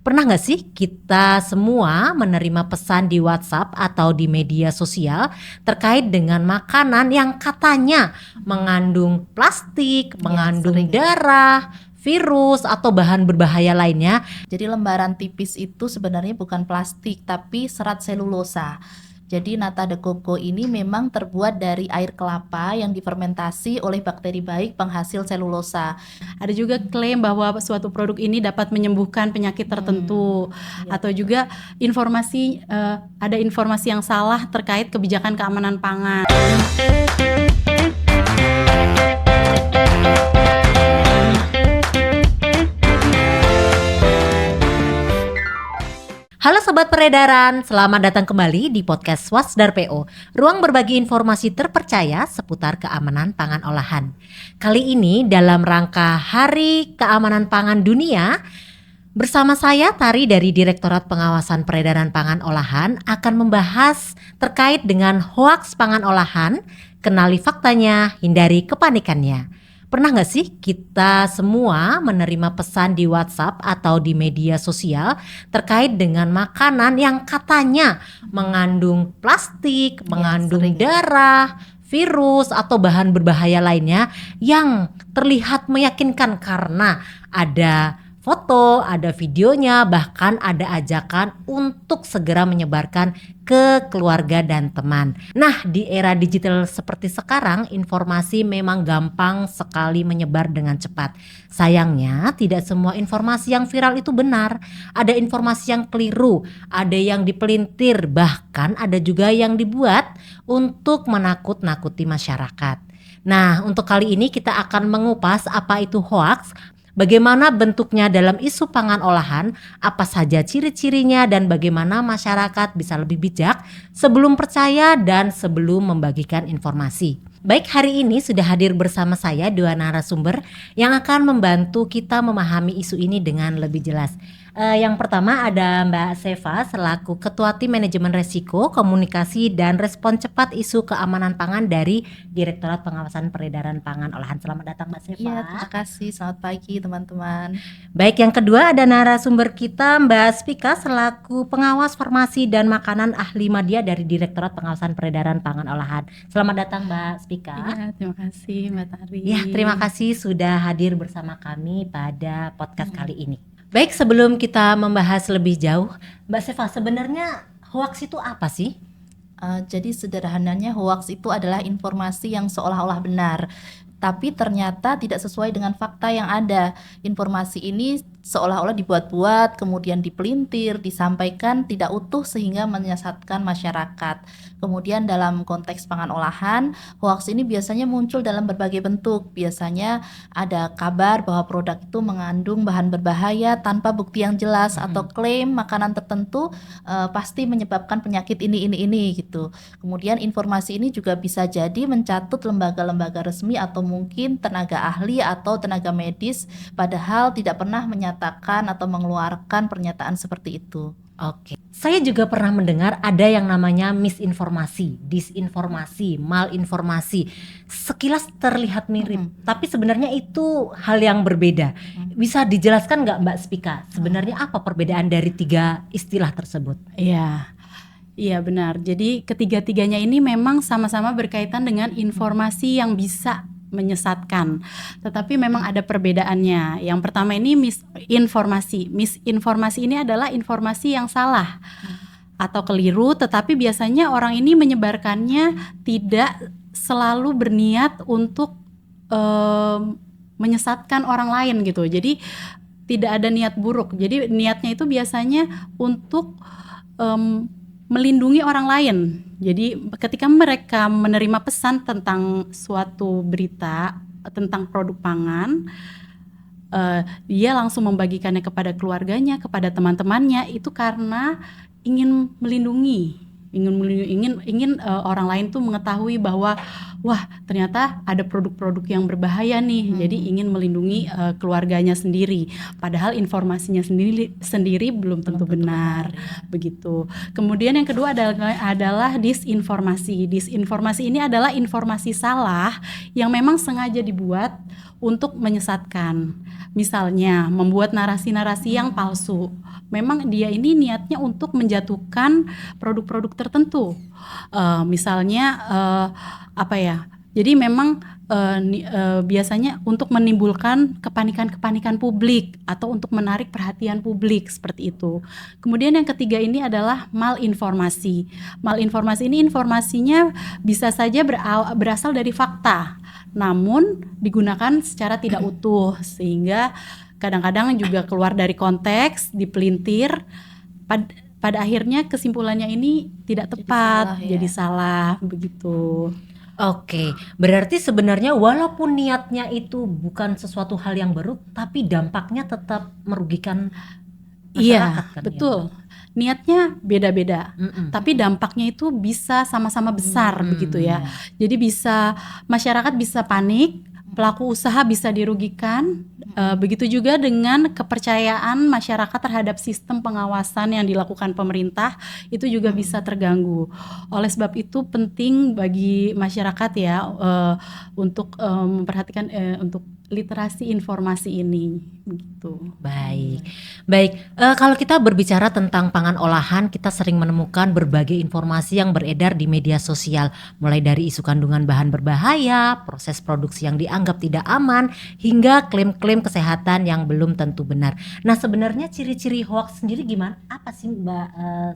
Pernah nggak sih kita semua menerima pesan di WhatsApp atau di media sosial terkait dengan makanan yang katanya mengandung plastik, Ya, mengandung sering. darah, virus atau bahan berbahaya lainnya? Jadi lembaran tipis itu sebenarnya bukan plastik tapi serat selulosa. Jadi nata de coco ini memang terbuat dari air kelapa yang difermentasi oleh bakteri baik penghasil selulosa. Ada juga klaim bahwa suatu produk ini dapat menyembuhkan penyakit tertentu, Ya, atau juga ada informasi yang salah terkait kebijakan keamanan pangan. Halo Sobat Peredaran, selamat datang kembali di podcast Wasdar PO, ruang berbagi informasi terpercaya seputar keamanan pangan olahan. Kali ini dalam rangka Hari Keamanan Pangan Dunia, bersama saya Tari dari Direktorat Pengawasan Peredaran Pangan Olahan akan membahas terkait dengan hoaks pangan olahan, kenali faktanya, hindari kepanikannya. Pernah nggak sih kita semua menerima pesan di WhatsApp atau di media sosial terkait dengan makanan yang katanya mengandung plastik, mengandung sering. darah, virus atau bahan berbahaya lainnya yang terlihat meyakinkan karena ada foto, ada videonya, bahkan ada ajakan untuk segera menyebarkan ke keluarga dan teman. Nah, di era digital seperti sekarang, informasi memang gampang sekali menyebar dengan cepat. Sayangnya, tidak semua informasi yang viral itu benar. Ada informasi yang keliru, ada yang dipelintir, bahkan ada juga yang dibuat untuk menakut-nakuti masyarakat. Nah, untuk kali ini kita akan mengupas apa itu hoaks, bagaimana bentuknya dalam isu pangan olahan, apa saja ciri-cirinya, dan bagaimana masyarakat bisa lebih bijak sebelum percaya dan sebelum membagikan informasi. Baik, hari ini sudah hadir bersama saya dua narasumber yang akan membantu kita memahami isu ini dengan lebih jelas. Yang pertama ada Mbak Seva selaku Ketua Tim Manajemen Resiko, Komunikasi dan Respon Cepat Isu Keamanan Pangan dari Direktorat Pengawasan Peredaran Pangan Olahan. Selamat datang Mbak Seva. Ya, terima kasih. Selamat pagi teman-teman. Baik, yang kedua ada narasumber kita Mbak Spika selaku Pengawas Farmasi dan Makanan Ahli Madya dari Direktorat Pengawasan Peredaran Pangan Olahan. Selamat datang Mbak Spika. Ya, terima kasih Mbak Tari. Ya, terima kasih sudah hadir bersama kami pada podcast kali ini. Baik, sebelum kita membahas lebih jauh, Mbak Seva, sebenarnya hoaks itu apa sih? Jadi sederhananya hoaks itu adalah informasi yang seolah-olah benar, tapi ternyata tidak sesuai dengan fakta yang ada. Informasi ini seolah-olah dibuat-buat, kemudian dipelintir, disampaikan tidak utuh sehingga menyesatkan masyarakat. Kemudian dalam konteks pangan olahan, hoaks ini biasanya muncul dalam berbagai bentuk. Biasanya ada kabar bahwa produk itu mengandung bahan berbahaya tanpa bukti yang jelas, atau klaim makanan tertentu pasti menyebabkan penyakit ini gitu. Kemudian informasi ini juga bisa jadi mencatut lembaga-lembaga resmi atau mungkin tenaga ahli atau tenaga medis, padahal tidak pernah menyatakan atau mengeluarkan pernyataan seperti itu. Oke, saya juga pernah mendengar ada yang namanya misinformasi, disinformasi, malinformasi. Sekilas terlihat mirip, tapi sebenarnya itu hal yang berbeda. Bisa dijelaskan nggak Mbak Spika, sebenarnya apa perbedaan dari tiga istilah tersebut? Iya benar. Jadi ketiga-tiganya ini memang sama-sama berkaitan dengan informasi yang bisa menyesatkan, tetapi memang ada perbedaannya. Yang pertama ini misinformasi. Misinformasi ini adalah informasi yang salah atau keliru, tetapi biasanya orang ini menyebarkannya tidak selalu berniat untuk menyesatkan orang lain gitu. Jadi tidak ada niat buruk. Jadi niatnya itu biasanya untuk melindungi orang lain. Jadi ketika mereka menerima pesan tentang suatu berita tentang produk pangan, dia langsung membagikannya kepada keluarganya, kepada teman-temannya, itu karena ingin melindungi, ingin orang lain tuh mengetahui bahwa wah ternyata ada produk-produk yang berbahaya nih, jadi ingin melindungi keluarganya sendiri, padahal informasinya sendiri belum tentu benar. Begitu. Kemudian yang kedua adalah disinformasi. Disinformasi ini adalah informasi salah yang memang sengaja dibuat untuk menyesatkan. Misalnya membuat narasi-narasi yang palsu. Memang dia ini niatnya untuk menjatuhkan produk-produk tertentu. Misalnya apa ya? Jadi memang biasanya untuk menimbulkan kepanikan-kepanikan publik atau untuk menarik perhatian publik seperti itu. Kemudian yang ketiga ini adalah malinformasi. Malinformasi ini informasinya bisa saja berasal dari fakta, namun digunakan secara tidak utuh sehingga kadang-kadang juga keluar dari konteks, dipelintir. Pada akhirnya kesimpulannya ini tidak tepat, jadi salah begitu. Oke, berarti sebenarnya walaupun niatnya itu bukan sesuatu hal yang buruk, tapi dampaknya tetap merugikan masyarakat kan? Betul. Niatnya beda-beda, tapi dampaknya itu bisa sama-sama besar begitu ya. Jadi masyarakat bisa panik, pelaku usaha bisa dirugikan, begitu juga dengan kepercayaan masyarakat terhadap sistem pengawasan yang dilakukan pemerintah itu juga bisa terganggu. Oleh sebab itu penting bagi masyarakat ya untuk memperhatikan untuk literasi informasi ini begitu. Baik. Kalau kita berbicara tentang pangan olahan, kita sering menemukan berbagai informasi yang beredar di media sosial, mulai dari isu kandungan bahan berbahaya, proses produksi yang dianggap tidak aman, hingga klaim-klaim kesehatan yang belum tentu benar. Nah, sebenarnya ciri-ciri hoax sendiri gimana? Apa sih Mbak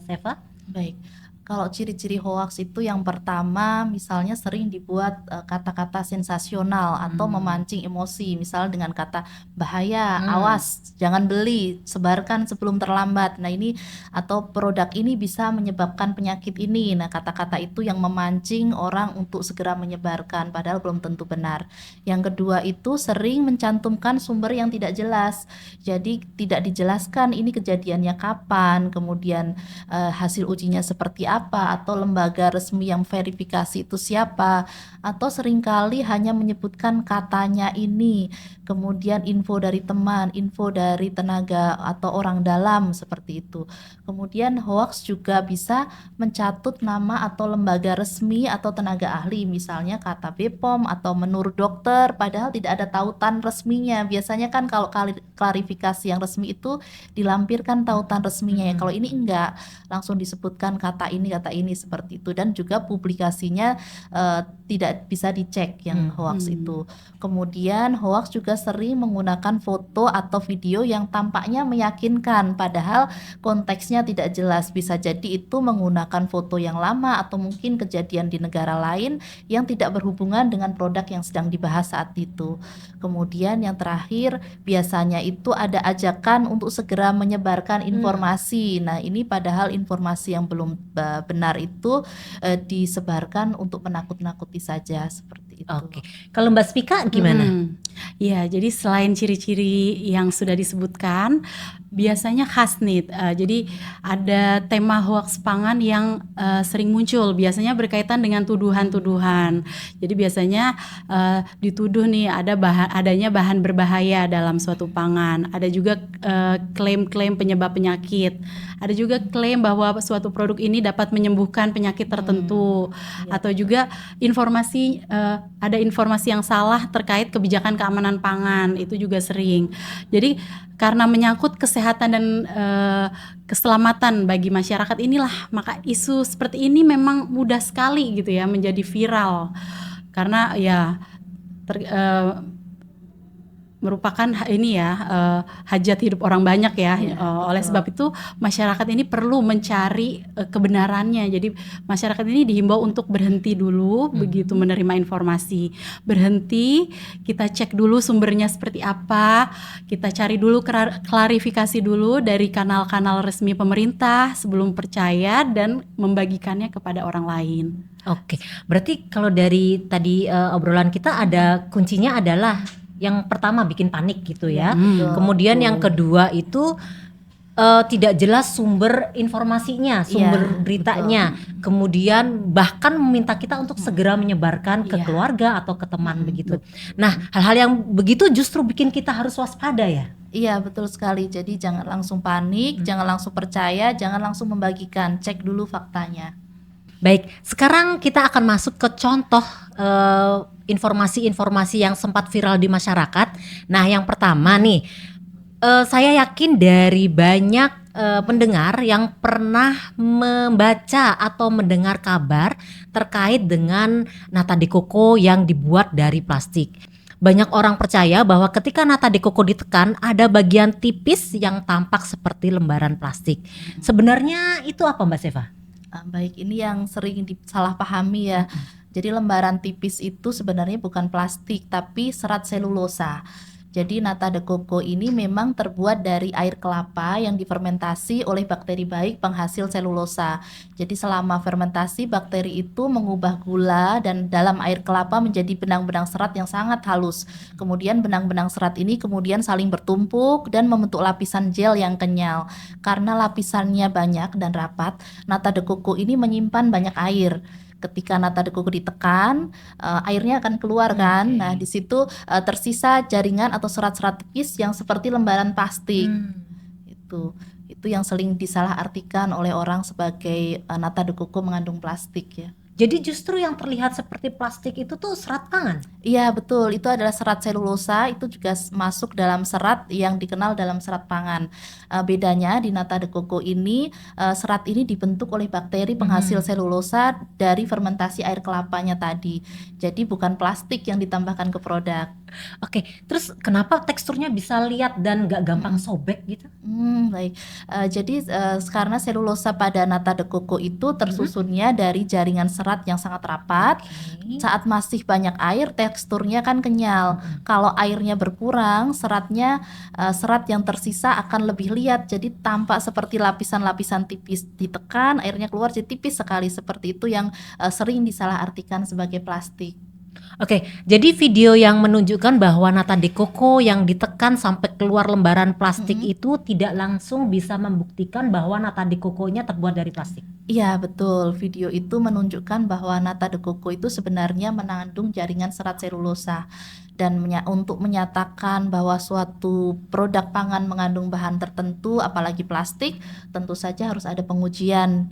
Seva? Baik. Kalau ciri-ciri hoax itu yang pertama misalnya sering dibuat kata-kata sensasional atau memancing emosi, misalnya dengan kata bahaya, awas, jangan beli, sebarkan sebelum terlambat. Nah ini atau produk ini bisa menyebabkan penyakit ini. Nah kata-kata itu yang memancing orang untuk segera menyebarkan padahal belum tentu benar. Yang kedua itu sering mencantumkan sumber yang tidak jelas. Jadi tidak dijelaskan ini kejadiannya kapan, kemudian hasil ujinya seperti apa, atau lembaga resmi yang verifikasi itu siapa, atau seringkali hanya menyebutkan katanya ini, kemudian info dari teman, info dari tenaga atau orang dalam seperti itu. Kemudian hoax juga bisa mencatut nama atau lembaga resmi atau tenaga ahli, misalnya kata BPOM atau menurut dokter, padahal tidak ada tautan resminya. Biasanya kan kalau klarifikasi yang resmi itu dilampirkan tautan resminya ya. Kalau ini enggak, langsung disebutkan kata ini seperti itu, dan juga publikasinya tidak bisa dicek yang hoax itu. Kemudian hoax juga sering menggunakan foto atau video yang tampaknya meyakinkan padahal konteksnya tidak jelas. Bisa jadi itu menggunakan foto yang lama atau mungkin kejadian di negara lain yang tidak berhubungan dengan produk yang sedang dibahas saat itu. Kemudian yang terakhir biasanya itu ada ajakan untuk segera menyebarkan informasi. Nah ini padahal informasi yang belum benar itu disebarkan untuk menakut-nakuti saja seperti itu. Oke. Kalau Mbak Spika gimana? Ya, jadi selain ciri-ciri yang sudah disebutkan, biasanya khas nih. Jadi ada tema hoax pangan yang sering muncul. Biasanya berkaitan dengan tuduhan-tuduhan. Jadi biasanya dituduh nih adanya bahan berbahaya dalam suatu pangan. Ada juga klaim-klaim penyebab penyakit. Ada juga klaim bahwa suatu produk ini dapat menyembuhkan penyakit tertentu. Atau juga ada informasi yang salah terkait kebijakan keamanan pangan, itu juga sering. Jadi karena menyangkut kesehatan dan keselamatan bagi masyarakat inilah, maka isu seperti ini memang mudah sekali gitu ya menjadi viral. Karena ya merupakan hajat hidup orang banyak ya. Oleh sebab itu masyarakat ini perlu mencari kebenarannya. Jadi masyarakat ini dihimbau untuk berhenti dulu begitu menerima informasi. Berhenti, kita cek dulu sumbernya seperti apa, kita cari dulu klarifikasi dulu dari kanal-kanal resmi pemerintah sebelum percaya dan membagikannya kepada orang lain. Oke, berarti kalau dari tadi obrolan kita ada kuncinya adalah yang pertama bikin panik gitu ya. Kemudian yang kedua itu tidak jelas sumber informasinya, sumber beritanya. Kemudian bahkan meminta kita untuk segera menyebarkan ke keluarga atau ke teman begitu. Nah, hal-hal yang begitu justru bikin kita harus waspada ya. Iya betul sekali. Jadi jangan langsung panik, jangan langsung percaya, jangan langsung membagikan, cek dulu faktanya. Baik, sekarang kita akan masuk ke contoh informasi-informasi yang sempat viral di masyarakat. Nah, yang pertama nih, saya yakin dari banyak pendengar yang pernah membaca atau mendengar kabar terkait dengan nata de coco yang dibuat dari plastik. Banyak orang percaya bahwa ketika nata de coco ditekan ada bagian tipis yang tampak seperti lembaran plastik. Sebenarnya itu apa Mbak Seva? Baik, ini yang sering disalahpahami ya. Jadi lembaran tipis itu sebenarnya bukan plastik tapi serat selulosa. Jadi nata de coco ini memang terbuat dari air kelapa yang difermentasi oleh bakteri baik penghasil selulosa. Jadi selama fermentasi bakteri itu mengubah gula dan dalam air kelapa menjadi benang-benang serat yang sangat halus. Kemudian benang-benang serat ini kemudian saling bertumpuk dan membentuk lapisan gel yang kenyal. Karena lapisannya banyak dan rapat, nata de coco ini menyimpan banyak air. Ketika nata de coco ditekan, airnya akan keluar kan. Nah, di situ tersisa jaringan atau serat-serat tipis yang seperti lembaran plastik. Itu yang sering disalahartikan oleh orang sebagai nata de coco mengandung plastik ya. Jadi justru yang terlihat seperti plastik itu tuh serat pangan. Iya betul, itu adalah serat selulosa, itu juga masuk dalam serat yang dikenal dalam serat pangan. Bedanya di nata de coco ini, serat ini dibentuk oleh bakteri penghasil selulosa dari fermentasi air kelapanya tadi. Jadi bukan plastik yang ditambahkan ke produk. Oke, terus kenapa teksturnya bisa lihat dan gak gampang sobek gitu? Baik. Jadi karena selulosa pada nata de coco itu tersusunnya dari jaringan serat yang sangat rapat. Saat masih banyak air, teksturnya kan kenyal. Kalau airnya berkurang, serat yang tersisa akan lebih liat. Jadi tampak seperti lapisan-lapisan tipis ditekan, airnya keluar jadi tipis sekali. Seperti itu yang sering disalahartikan sebagai plastik. Oke, jadi video yang menunjukkan bahwa nata de coco yang ditekan sampai keluar lembaran plastik itu tidak langsung bisa membuktikan bahwa nata de coco-nya terbuat dari plastik. Iya betul, video itu menunjukkan bahwa nata de coco itu sebenarnya mengandung jaringan serat selulosa. Dan untuk menyatakan bahwa suatu produk pangan mengandung bahan tertentu apalagi plastik, tentu saja harus ada pengujian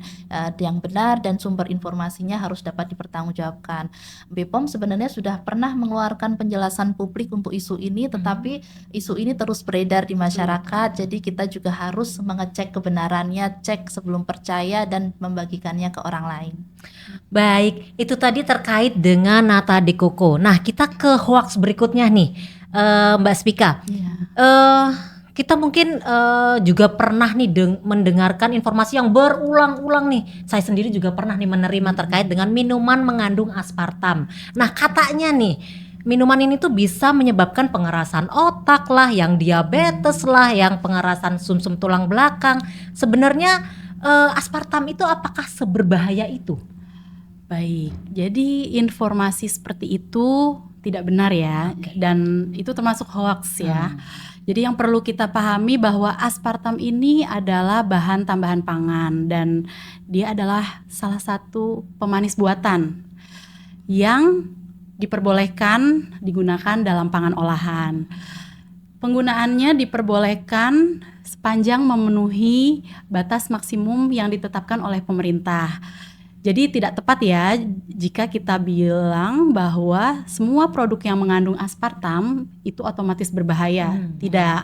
yang benar dan sumber informasinya harus dapat dipertanggungjawabkan. BPOM sebenarnya sudah pernah mengeluarkan penjelasan publik untuk isu ini, tetapi isu ini terus beredar di masyarakat, jadi kita juga harus mengecek kebenarannya, cek sebelum percaya dan membagikannya ke orang lain. Baik, itu tadi terkait dengan nata de coco. Nah, kita ke hoax berikutnya nih, Mbak Spika. Kita mungkin juga pernah nih mendengarkan informasi yang berulang-ulang nih. Saya sendiri juga pernah nih menerima terkait dengan minuman mengandung aspartam. Nah, katanya nih minuman ini tuh bisa menyebabkan pengerasan otak lah, yang diabetes lah, yang pengerasan sumsum tulang belakang. Sebenarnya aspartam itu apakah seberbahaya itu? Baik, jadi informasi seperti itu tidak benar ya, dan itu termasuk hoax ya. Jadi yang perlu kita pahami bahwa aspartam ini adalah bahan tambahan pangan dan dia adalah salah satu pemanis buatan yang diperbolehkan digunakan dalam pangan olahan. Penggunaannya diperbolehkan sepanjang memenuhi batas maksimum yang ditetapkan oleh pemerintah. Jadi tidak tepat ya jika kita bilang bahwa semua produk yang mengandung aspartam itu otomatis berbahaya. Tidak.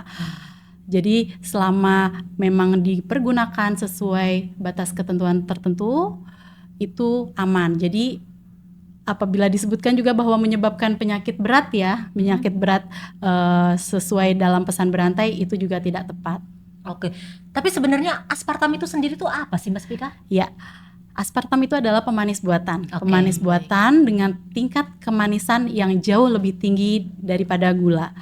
Jadi selama memang dipergunakan sesuai batas ketentuan tertentu itu aman. Jadi apabila disebutkan juga bahwa menyebabkan penyakit berat ya, penyakit berat sesuai dalam pesan berantai itu juga tidak tepat. Oke, tapi sebenarnya aspartam itu sendiri tuh apa sih Mbak Spika? Ya, aspartam itu adalah pemanis buatan. Pemanis buatan dengan tingkat kemanisan yang jauh lebih tinggi daripada gula.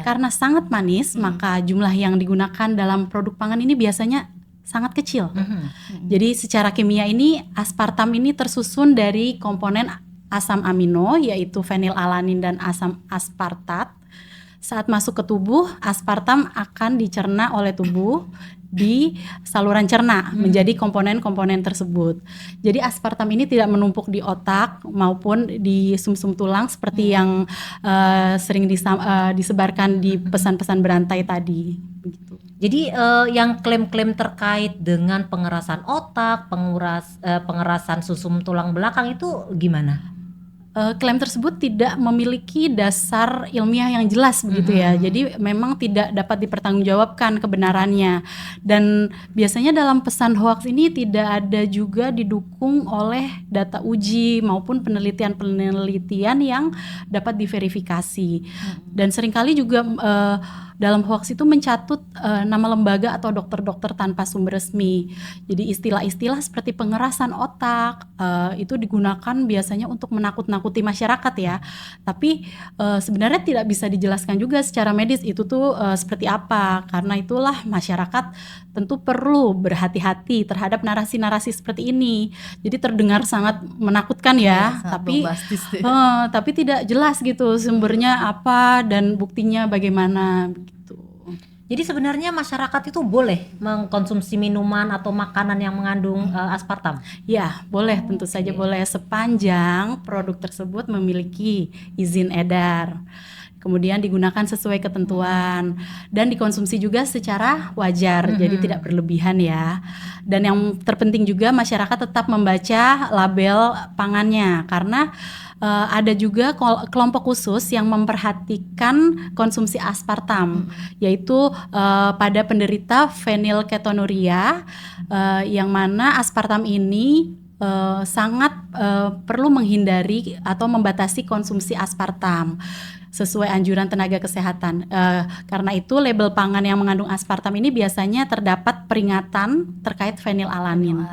Karena sangat manis, maka jumlah yang digunakan dalam produk pangan ini biasanya sangat kecil. Jadi secara kimia ini aspartam ini tersusun dari komponen asam amino yaitu fenilalanin dan asam aspartat. Saat masuk ke tubuh, aspartam akan dicerna oleh tubuh di saluran cerna menjadi komponen-komponen tersebut. Jadi aspartam ini tidak menumpuk di otak maupun di sumsum tulang seperti yang sering disebarkan di pesan-pesan berantai tadi. Begitu. Jadi yang klaim-klaim terkait dengan pengerasan otak, pengerasan sumsum tulang belakang itu gimana? Klaim tersebut tidak memiliki dasar ilmiah yang jelas begitu ya. Jadi memang tidak dapat dipertanggungjawabkan kebenarannya. Dan biasanya dalam pesan hoax ini tidak ada juga didukung oleh data uji maupun penelitian-penelitian yang dapat diverifikasi. Dan seringkali juga dalam hoax itu mencatut nama lembaga atau dokter-dokter tanpa sumber resmi. Jadi istilah-istilah seperti pengerasan otak itu digunakan biasanya untuk menakut-nakuti masyarakat ya. Tapi sebenarnya tidak bisa dijelaskan juga secara medis itu tuh seperti apa. Karena itulah masyarakat tentu perlu berhati-hati terhadap narasi-narasi seperti ini. Jadi terdengar sangat menakutkan ya, tapi tidak jelas gitu sumbernya apa dan buktinya bagaimana gitu. Jadi sebenarnya masyarakat itu boleh mengkonsumsi minuman atau makanan yang mengandung aspartam? Ya, boleh, tentu saja boleh sepanjang produk tersebut memiliki izin edar. Kemudian digunakan sesuai ketentuan dan dikonsumsi juga secara wajar, jadi tidak berlebihan ya. Dan yang terpenting juga masyarakat tetap membaca label pangannya karena ada juga kelompok khusus yang memperhatikan konsumsi aspartam, yaitu pada penderita fenilketonuria, yang mana aspartam ini sangat perlu menghindari atau membatasi konsumsi aspartam sesuai anjuran tenaga kesehatan. Karena itu label pangan yang mengandung aspartam ini biasanya terdapat peringatan terkait fenilalanin.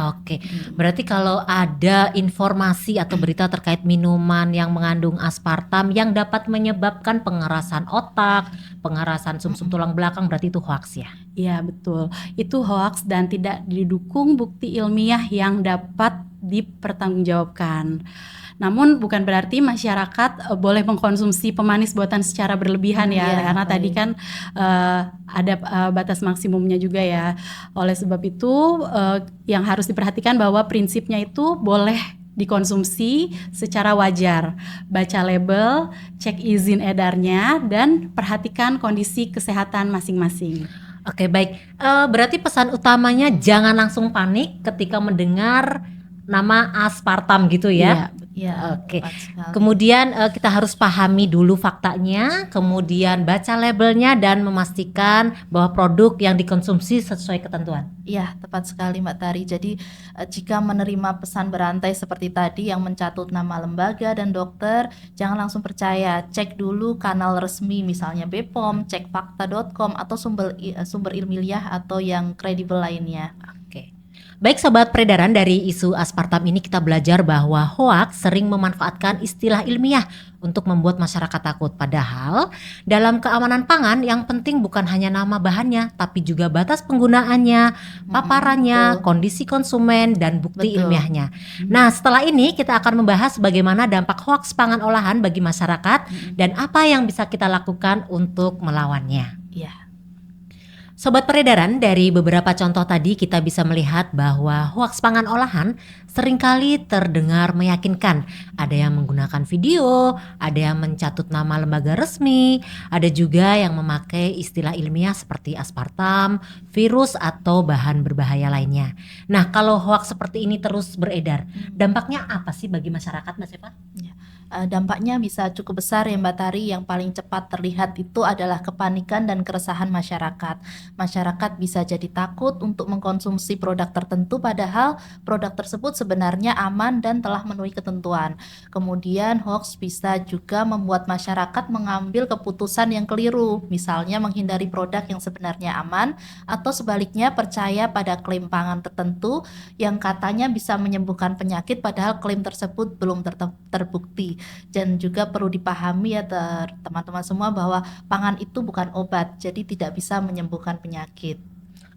Oke, berarti kalau ada informasi atau berita terkait minuman yang mengandung aspartam yang dapat menyebabkan pengerasan otak, pengerasan sumsum tulang belakang, berarti itu hoax ya? Iya betul, itu hoax dan tidak didukung bukti ilmiah yang dapat dipertanggungjawabkan. Namun bukan berarti masyarakat boleh mengkonsumsi pemanis buatan secara berlebihan ya, karena tadi kan ada batas maksimumnya juga ya. Oleh sebab itu yang harus diperhatikan bahwa prinsipnya itu boleh dikonsumsi secara wajar. Baca label, cek izin edarnya, dan perhatikan kondisi kesehatan masing-masing. Oke, baik. Berarti pesan utamanya jangan langsung panik ketika mendengar nama aspartam gitu ya? Iya. Oke. Kemudian kita harus pahami dulu faktanya, kemudian baca labelnya dan memastikan bahwa produk yang dikonsumsi sesuai ketentuan. Iya, tepat sekali Mbak Tari. Jadi jika menerima pesan berantai seperti tadi yang mencatut nama lembaga dan dokter, jangan langsung percaya. Cek dulu kanal resmi, misalnya BPOM, cek fakta.com atau sumber ilmiah atau yang kredibel lainnya. Oke. Baik sobat peredaran, dari isu aspartam ini kita belajar bahwa hoaks sering memanfaatkan istilah ilmiah untuk membuat masyarakat takut. Padahal dalam keamanan pangan yang penting bukan hanya nama bahannya, tapi juga batas penggunaannya, paparannya, kondisi konsumen, dan bukti ilmiahnya. Nah, setelah ini kita akan membahas bagaimana dampak hoaks pangan olahan bagi masyarakat dan apa yang bisa kita lakukan untuk melawannya. Iya. Sobat peredaran, dari beberapa contoh tadi kita bisa melihat bahwa hoaks pangan olahan seringkali terdengar meyakinkan. Ada yang menggunakan video, ada yang mencatut nama lembaga resmi, ada juga yang memakai istilah ilmiah seperti aspartam, virus, atau bahan berbahaya lainnya. Nah, kalau hoaks seperti ini terus beredar, dampaknya apa sih bagi masyarakat, Mbak Sefa? Dampaknya bisa cukup besar ya Mbak Tari. Yang paling cepat terlihat itu adalah kepanikan dan keresahan masyarakat. Masyarakat bisa jadi takut untuk mengkonsumsi produk tertentu padahal produk tersebut sebenarnya aman dan telah memenuhi ketentuan. Kemudian hoax bisa juga membuat masyarakat mengambil keputusan yang keliru, misalnya menghindari produk yang sebenarnya aman atau sebaliknya percaya pada klaim pangan tertentu yang katanya bisa menyembuhkan penyakit padahal klaim tersebut belum terbukti. Dan juga perlu dipahami ya teman-teman semua bahwa pangan itu bukan obat, jadi tidak bisa menyembuhkan penyakit.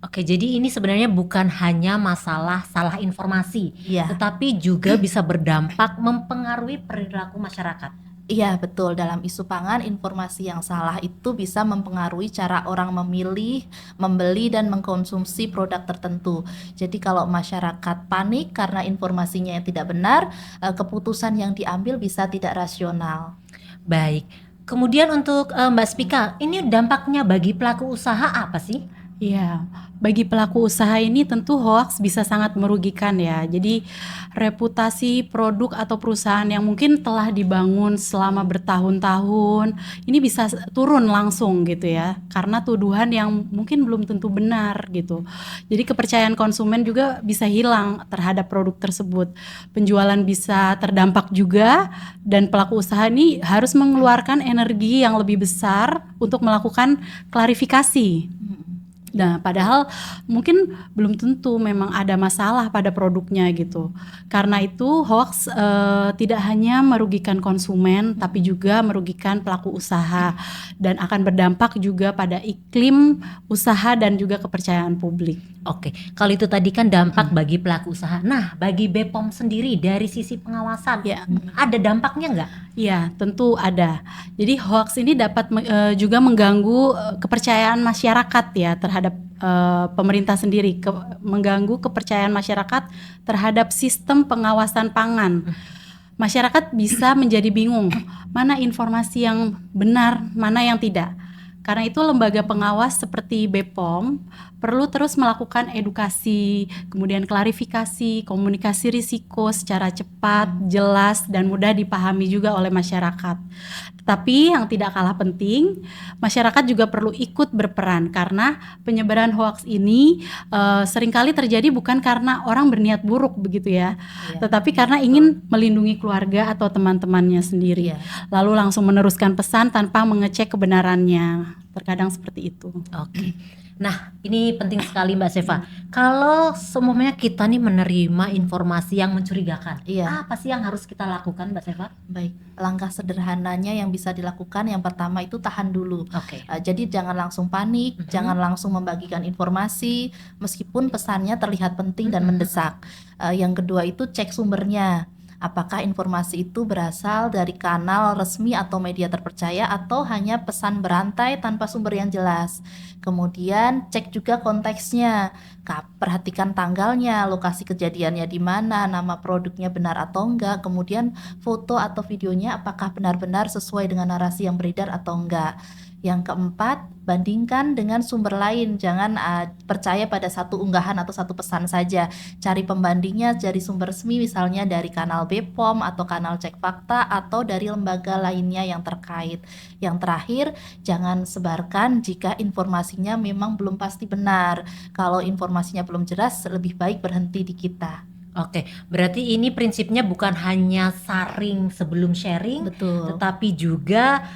Oke, jadi ini sebenarnya bukan hanya masalah salah informasi, tetapi juga bisa berdampak mempengaruhi perilaku masyarakat. Iya betul, dalam isu pangan informasi yang salah itu bisa mempengaruhi cara orang memilih, membeli dan mengkonsumsi produk tertentu. Jadi kalau masyarakat panik karena informasinya yang tidak benar, keputusan yang diambil bisa tidak rasional. Baik, kemudian untuk Mbak Spika, ini dampaknya bagi pelaku usaha apa sih? Iya, bagi pelaku usaha ini tentu hoaks bisa sangat merugikan ya. Jadi reputasi produk atau perusahaan yang mungkin telah dibangun selama bertahun-tahun ini bisa turun langsung gitu ya. Karena tuduhan yang mungkin belum tentu benar gitu. Jadi kepercayaan konsumen juga bisa hilang terhadap produk tersebut. Penjualan bisa terdampak juga dan pelaku usaha ini harus mengeluarkan energi yang lebih besar untuk melakukan klarifikasi. Nah, padahal mungkin belum tentu memang ada masalah pada produknya gitu. Karena itu hoax tidak hanya merugikan konsumen, tapi juga merugikan pelaku usaha dan akan berdampak juga pada iklim usaha dan juga kepercayaan publik. Oke, kalau itu tadi kan dampak bagi pelaku usaha. Nah, bagi BPOM sendiri dari sisi pengawasan, Ya. ada dampaknya nggak? Iya, tentu ada. Jadi hoax ini dapat juga mengganggu kepercayaan masyarakat ya terhadap pemerintah sendiri, mengganggu kepercayaan masyarakat terhadap sistem pengawasan pangan. Masyarakat bisa menjadi bingung mana informasi yang benar, mana yang tidak. Karena itu lembaga pengawas seperti BPOM perlu terus melakukan edukasi, kemudian klarifikasi, komunikasi risiko secara cepat, jelas, dan mudah dipahami juga oleh masyarakat. Tetapi yang tidak kalah penting, masyarakat juga perlu ikut berperan karena penyebaran hoaks ini seringkali terjadi bukan karena orang berniat buruk begitu ya, tetapi karena ingin melindungi keluarga atau teman-temannya sendiri. Iya. Lalu langsung meneruskan pesan tanpa mengecek kebenarannya. Terkadang seperti itu. Oke. Nah, ini penting sekali Mbak Seva. Kalau semuanya kita nih menerima informasi yang mencurigakan, Iya. apa sih yang harus kita lakukan Mbak Seva? Baik, langkah sederhananya yang bisa dilakukan yang pertama itu tahan dulu. Oke. Jadi jangan langsung panik, jangan langsung membagikan informasi meskipun pesannya terlihat penting dan mendesak. Yang kedua itu cek sumbernya. Apakah informasi itu berasal dari kanal resmi atau media terpercaya atau hanya pesan berantai tanpa sumber yang jelas. Kemudian cek juga konteksnya. Perhatikan tanggalnya, lokasi kejadiannya di mana, nama produknya benar atau enggak, kemudian foto atau videonya apakah benar-benar sesuai dengan narasi yang beredar atau enggak. Yang keempat, bandingkan dengan sumber lain. Jangan percaya pada satu unggahan atau satu pesan saja. Cari pembandingnya dari sumber resmi, misalnya dari kanal BPOM atau kanal Cek Fakta atau dari lembaga lainnya yang terkait. Yang terakhir, jangan sebarkan jika informasinya memang belum pasti benar. Kalau informasinya belum jelas, lebih baik berhenti di kita. Oke, berarti ini prinsipnya bukan hanya saring sebelum sharing, Betul. tetapi juga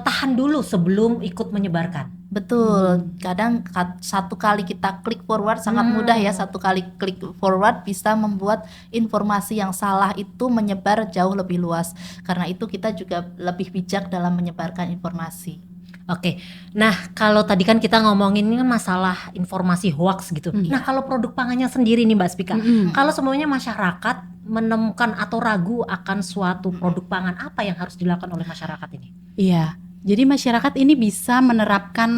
tahan dulu sebelum ikut menyebarkan. Betul, kadang satu kali kita klik forward sangat mudah ya, satu kali klik forward bisa membuat informasi yang salah itu menyebar jauh lebih luas. Karena itu kita juga lebih bijak dalam menyebarkan informasi. Oke, nah kalau tadi kan kita ngomongin ini masalah informasi hoax gitu. Nah kalau produk pangannya sendiri nih Mbak Spika, kalau semuanya masyarakat menemukan atau ragu akan suatu produk pangan, apa yang harus dilakukan oleh masyarakat ini? Iya, jadi masyarakat ini bisa menerapkan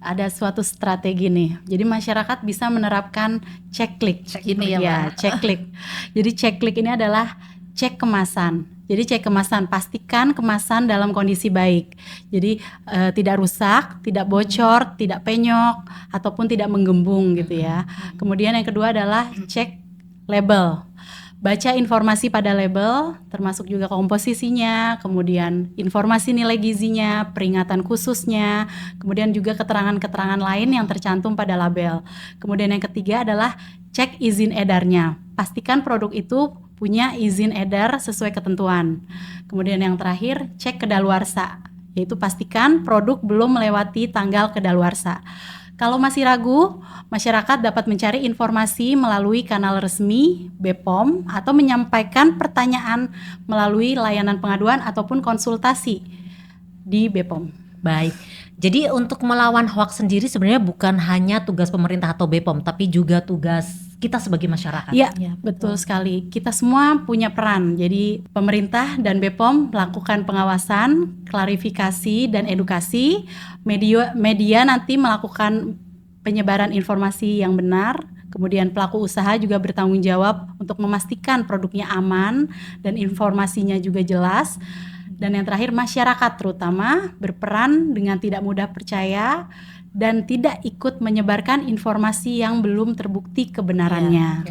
ada suatu strategi nih. Jadi masyarakat bisa menerapkan cek-klik. Ini ya, Mbak. Cek-klik. Jadi cek-klik ini adalah cek kemasan. Jadi cek kemasan, pastikan kemasan dalam kondisi baik. Jadi tidak rusak, tidak bocor, tidak penyok, ataupun tidak menggembung gitu ya. Kemudian yang kedua adalah cek label. Baca informasi pada label, termasuk juga komposisinya, kemudian informasi nilai gizinya, peringatan khususnya, kemudian juga keterangan-keterangan lain yang tercantum pada label. Kemudian yang ketiga adalah cek izin edarnya. Pastikan produk itu punya izin edar sesuai ketentuan. Kemudian yang terakhir, cek kedaluarsa, yaitu pastikan produk belum melewati tanggal kedaluarsa. Kalau masih ragu, masyarakat dapat mencari informasi melalui kanal resmi BPOM atau menyampaikan pertanyaan melalui layanan pengaduan ataupun konsultasi di BPOM. Baik, jadi untuk melawan hoax sendiri sebenarnya bukan hanya tugas pemerintah atau BPOM, tapi juga tugas kita sebagai masyarakat. Iya, Ya, betul sekali. Kita semua punya peran. Jadi pemerintah dan BPOM melakukan pengawasan, klarifikasi, dan edukasi. Media nanti melakukan penyebaran informasi yang benar. Kemudian pelaku usaha juga bertanggung jawab untuk memastikan produknya aman dan informasinya juga jelas. Dan yang terakhir, masyarakat terutama berperan dengan tidak mudah percaya dan tidak ikut menyebarkan informasi yang belum terbukti kebenarannya.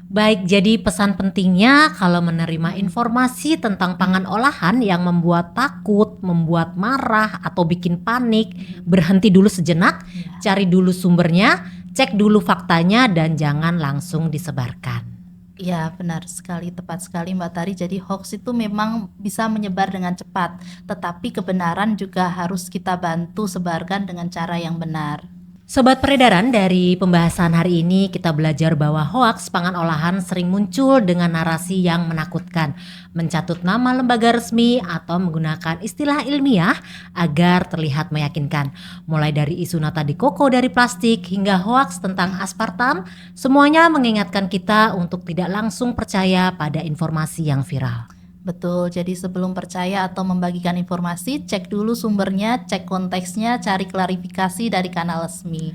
Baik, jadi pesan pentingnya kalau menerima informasi tentang pangan olahan yang membuat takut, membuat marah, atau bikin panik, berhenti dulu sejenak, cari dulu sumbernya, cek dulu faktanya, dan jangan langsung disebarkan. Ya, benar sekali, tepat sekali Mbak Tari. Jadi hoax itu memang bisa menyebar dengan cepat, tetapi kebenaran juga harus kita bantu sebarkan dengan cara yang benar. Sobat Peredaran, dari pembahasan hari ini kita belajar bahwa hoaks pangan olahan sering muncul dengan narasi yang menakutkan, mencatut nama lembaga resmi atau menggunakan istilah ilmiah agar terlihat meyakinkan. Mulai dari isu nata de coco dari plastik hingga hoaks tentang aspartam, semuanya mengingatkan kita untuk tidak langsung percaya pada informasi yang viral. Betul, jadi sebelum percaya atau membagikan informasi, cek dulu sumbernya, cek konteksnya, cari klarifikasi dari kanal resmi.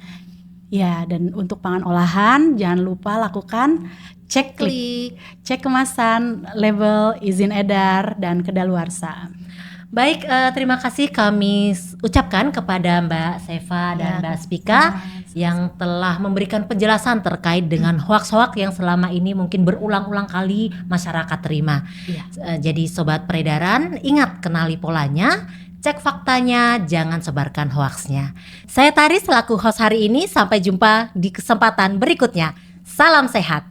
Ya, dan untuk pangan olahan jangan lupa lakukan cek Klik. cek kemasan, label, izin edar, dan kedaluarsa. Baik, terima kasih kami ucapkan kepada Mbak Seva dan Mbak Spika yang telah memberikan penjelasan terkait dengan hoaks-hoaks yang selama ini mungkin berulang-ulang kali masyarakat terima. Jadi Sobat Peredaran, ingat kenali polanya, cek faktanya, jangan sebarkan hoaksnya. Saya Tari selaku host hari ini, sampai jumpa di kesempatan berikutnya. Salam sehat.